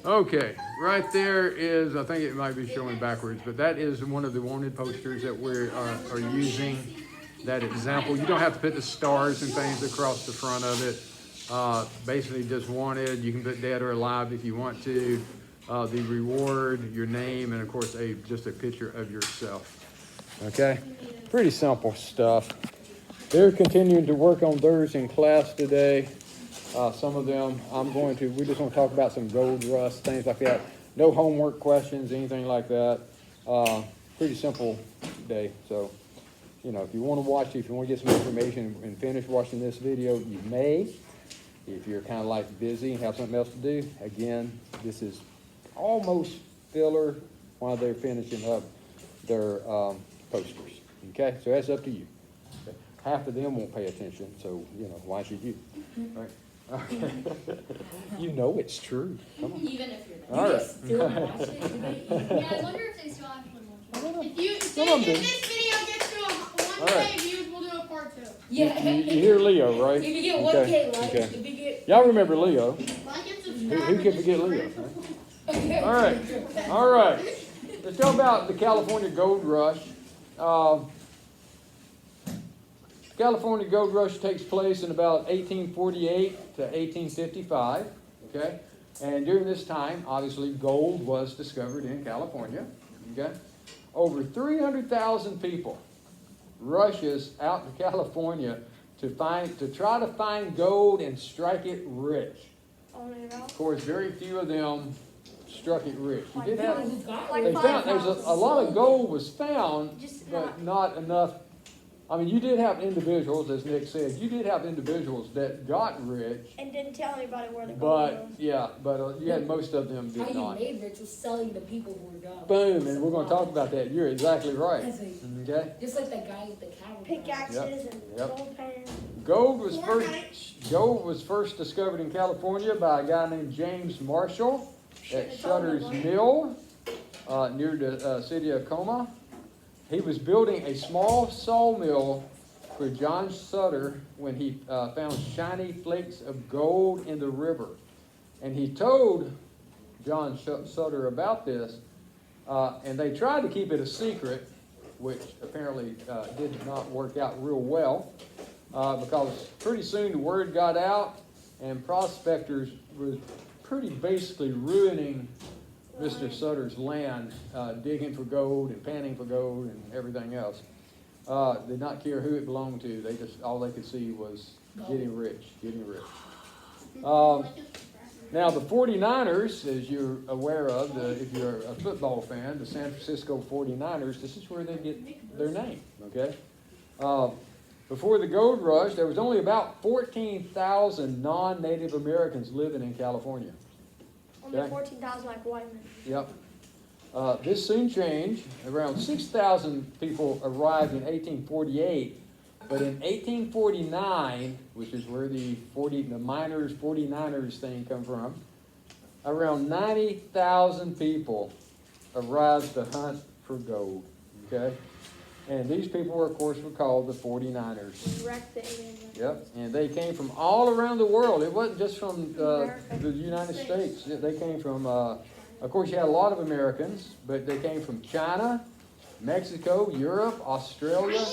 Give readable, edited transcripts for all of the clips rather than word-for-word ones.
Okay, right there is, I think it might be showing backwards, but that is one of the wanted posters that we are using. That example, you don't have to put the stars and things across the front of it. Basically just wanted, you can put dead or alive if you want to. The reward, your name, and of course just a picture of yourself. Okay, pretty simple stuff. They're continuing to work on theirs in class today. Some of them, we're just going to talk about some gold rust, things like that. No homework questions, anything like that. Pretty simple day. So, if you want to watch, if you want to get some information and finish watching this video, you may. If you're kind of like busy and have something else to do, again, this is almost filler while they're finishing up their posters. Okay, so that's up to you. Okay. Half of them won't pay attention, so, why should you? Right? Okay. You know it's true. Come on. Even if you're not. All right. Still watch it. Yeah, I wonder if they still actually watch it. If this video gets to 1K views, we'll do a part 2. Yeah. You hear Leo, right? If you get 1K likes, if you get... Y'all remember Leo. Like and subscribe. Who can forget Leo? Right? All right. Let's talk about the California Gold Rush. California Gold Rush takes place in about 1848 to 1855, okay? And during this time, obviously, gold was discovered in California, okay? Over 300,000 people rushes out to California to try to find gold and strike it rich. Of course, very few of them struck it rich. You did have, there's a lot of gold was found, but not enough. I mean, you did have individuals, as Nick said, you did have individuals that got rich. And didn't tell anybody where the gold was. But you had most of them did not. not. How you made rich was selling the people who were dumb. Boom, and we're going to talk about that. You're exactly right. Okay? Just like that guy with the camera. Pickaxes and gold pans. Gold was first discovered in California by a guy named James Marshall at Sutter's Mill near the city of Coma. He was building a small sawmill for John Sutter when he found shiny flakes of gold in the river. And he told John Sutter about this, and they tried to keep it a secret, which apparently did not work out real well, because pretty soon the word got out, and prospectors were pretty basically ruining Mr. Sutter's land, digging for gold and panning for gold and everything else. Did not care who it belonged to. All they could see was getting rich. Now the 49ers, as you're aware of, if you're a football fan, the San Francisco 49ers, this is where they get their name, okay? Before the gold rush, there was only about 14,000 non-Native Americans living in California. Only 14,000 like white men. Yep. This soon changed. Around 6,000 people arrived in 1848, but in 1849, which is where the miners, 49ers thing come from, around 90,000 people arrived to hunt for gold. Okay? And these people, of course, were called the 49ers. Yep, and they came from all around the world. It wasn't just from the United States. They came from, of course, you had a lot of Americans, but they came from China, Mexico, Europe, Australia.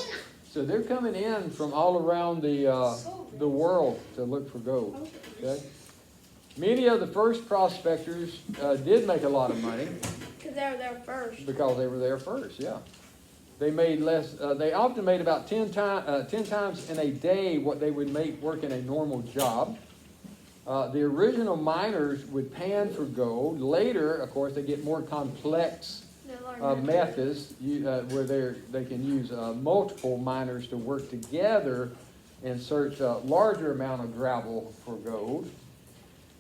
So they're coming in from all around the world to look for gold. Okay? Many of the first prospectors did make a lot of money. Because they were there first. Because they were there first, yeah. They made less. They often made about 10 times in a day what they would make working a normal job. The original miners would pan for gold. Later, of course, they get more complex methods where they can use multiple miners to work together and search a larger amount of gravel for gold.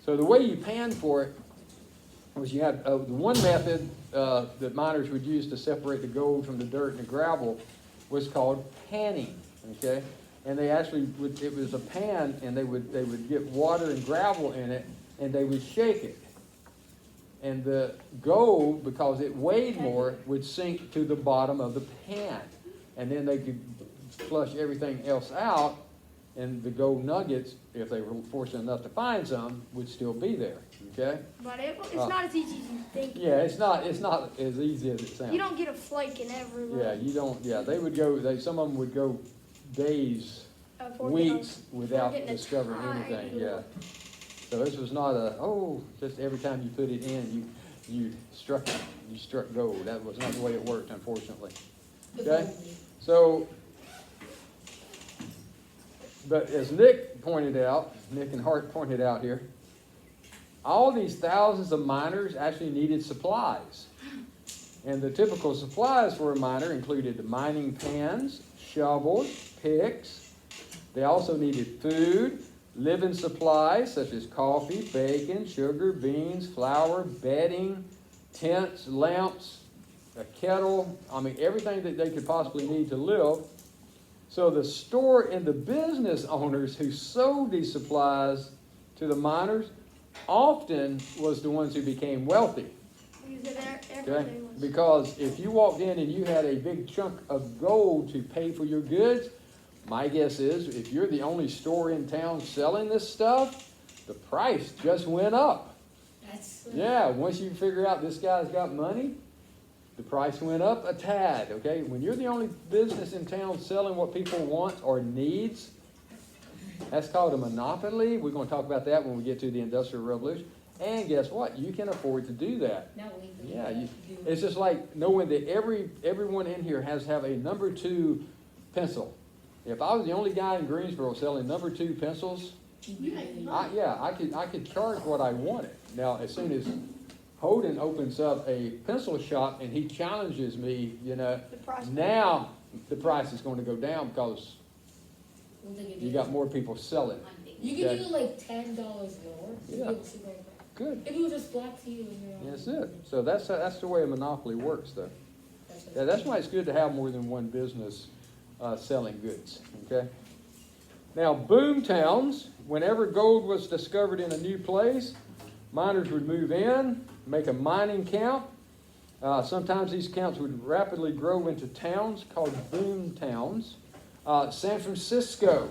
So the way you pan for it was you had the one method that miners would use to separate the gold from the dirt and the gravel was called panning. Okay, and they actually it was a pan, and they would get water and gravel in it, and they would shake it, and the gold, because it weighed more, would sink to the bottom of the pan, and then they could flush everything else out, And the gold nuggets, if they were fortunate enough to find some, would still be there, okay? But it's not as easy as you think. Yeah, it's not as easy as it sounds. You don't get a flake in every one. Yeah, you don't, yeah, some of them would go days, weeks without discovering anything, yeah. So this was not just every time you put it in, you struck gold. That was not the way it worked, unfortunately. Okay? So, but as Nick and Hart pointed out here, all these thousands of miners actually needed supplies. And the typical supplies for a miner included mining pans, shovels, picks. They also needed food, living supplies such as coffee, bacon, sugar, beans, flour, bedding, tents, lamps, a kettle. I mean, everything that they could possibly need to live. So the store and the business owners who sold these supplies to the miners often was the ones who became wealthy. Okay? Because if you walked in and you had a big chunk of gold to pay for your goods, my guess is if you're the only store in town selling this stuff, the price just went up. Yeah, once you figure out this guy's got money, the price went up a tad, okay? When you're the only business in town selling what people want or needs, that's called a monopoly. We're going to talk about that when we get to the Industrial Revolution. And guess what? You can afford to do that. Yeah, it's just like knowing that everyone in here has to have a number 2 pencil. If I was the only guy in Greensboro selling number 2 pencils, I could charge what I wanted. Now, as soon as Holden opens up a pencil shop and he challenges me, now the price is going to go down because you got more people selling. You can do like $10 more. Yeah. Good. If it was just black tea. That's it. So that's the way a monopoly works, though. Yeah, that's why it's good to have more than one business selling goods. Okay. Now, boom towns. Whenever gold was discovered in a new place, miners would move in, make a mining camp. Sometimes these camps would rapidly grow into towns called boom towns. San Francisco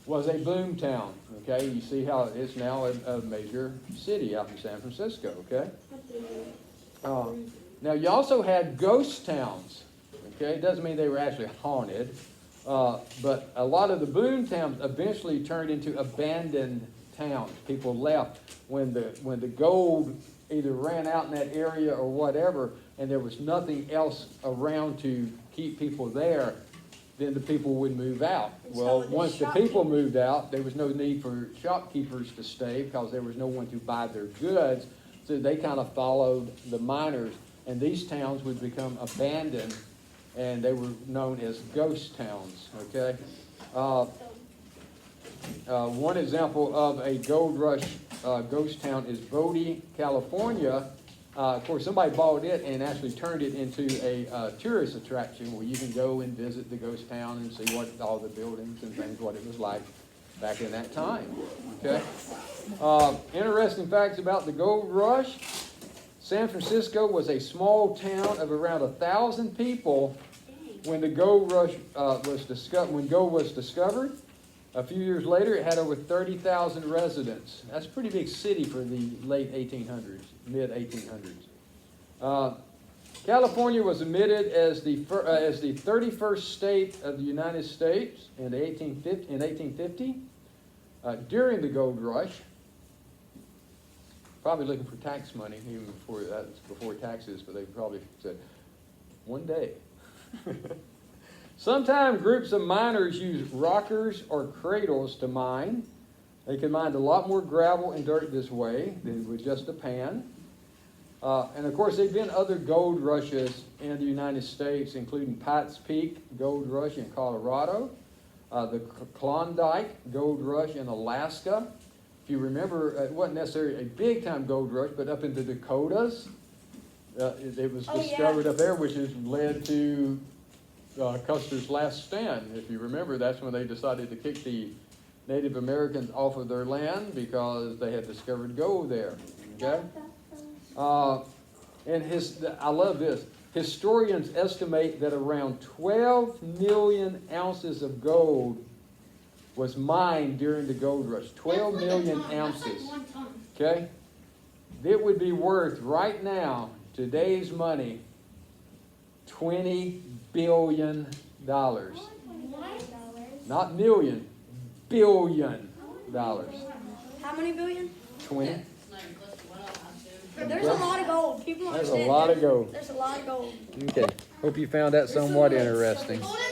was a boom town. Okay, you see how it is now a major city out in San Francisco. Okay. Now you also had ghost towns. Okay, it doesn't mean they were actually haunted, but a lot of the boom towns eventually turned into abandoned towns. People left when the gold either ran out in that area or whatever, and there was nothing else around to keep people there. Then the people would move out. Well, once the people moved out, there was no need for shopkeepers to stay because there was no one to buy their goods. So they kind of followed the miners, and these towns would become abandoned, and they were known as ghost towns. Okay. One example of a gold rush ghost town is Bodie, California. Of course, somebody bought it and actually turned it into a tourist attraction where you can go and visit the ghost town and see what all the buildings and things, what it was like back in that time. Okay. Interesting facts about the gold rush. San Francisco was a small town of around 1,000 people when the gold rush was discovered. When gold was discovered, a few years later, it had over 30,000 residents. That's a pretty big city for the late 1800s, mid 1800s. California was admitted as the 31st state of the United States in 1850 during the gold rush. Probably looking for tax money even before that, before taxes, but they probably said one day. Sometimes groups of miners use rockers or cradles to mine. They can mine a lot more gravel and dirt this way than with just a pan. And of course, there have been other gold rushes in the United States, including Pikes Peak Gold Rush in Colorado, the Klondike Gold Rush in Alaska. If you remember, it wasn't necessarily a big-time gold rush, but up in the Dakotas, it was discovered up there, which has led to Custer's last stand. If you remember, that's when they decided to kick the Native Americans off of their land because they had discovered gold there. Okay? I love this. Historians estimate that around 12 million ounces of gold was mined during the gold rush. 12 million ounces. That's like 1 ton. Okay? It would be worth right now, today's money, $20 billion. What? Not million, billion dollars. How many billion? 20. There's a lot of gold. People don't There's a understand. lot of gold. There's a lot of gold. Okay. Hope you found that somewhat interesting. Hold it